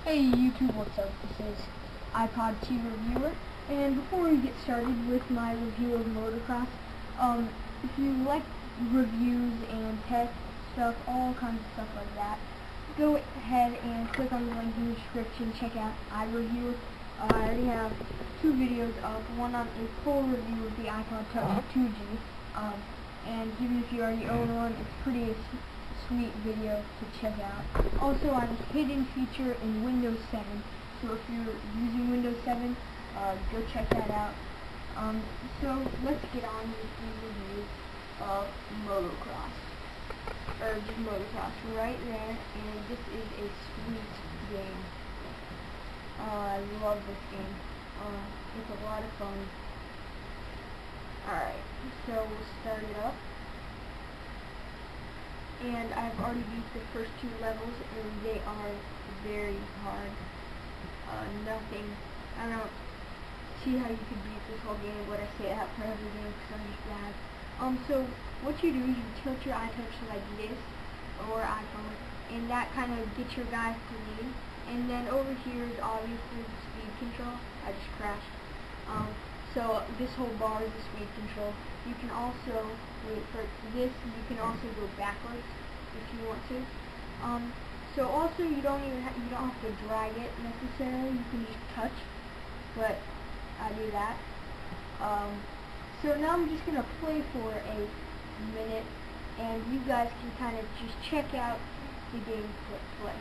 Hey YouTube, what's up? This is iPod T Reviewer, and before we get started with my review of Motocross, if you like reviews and tech stuff, all kinds of stuff like that, go ahead and click on the link in the description, check out iReviewer. I already have two videos up, one on a full review of the iPod Touch 2G, and even if you already own one, it's pretty sweet video to check out. Also on a hidden feature in Windows 7, so if you're using Windows 7, go check that out. So let's get on with the review of Motocross, or just Motocross right there, and this is a sweet game. I love this game. It's a lot of fun. Alright, so we'll start it up. And I've already beat the first two levels, and they are very hard. I don't see how you could beat this whole game, but I say that for every game because I'm just bad. So what you do is you tilt your iTouch like this, or iPhone, and that kind of gets your guys to lead. And then over here is obviously the speed control. I just crashed. So this whole bar is the speed control. You can also, for this, you can also go backwards if you want to. So also you don't have to drag it necessarily. You can just touch, but I do that. So now I'm just gonna play for a minute, and you guys can kind of just check out the game play.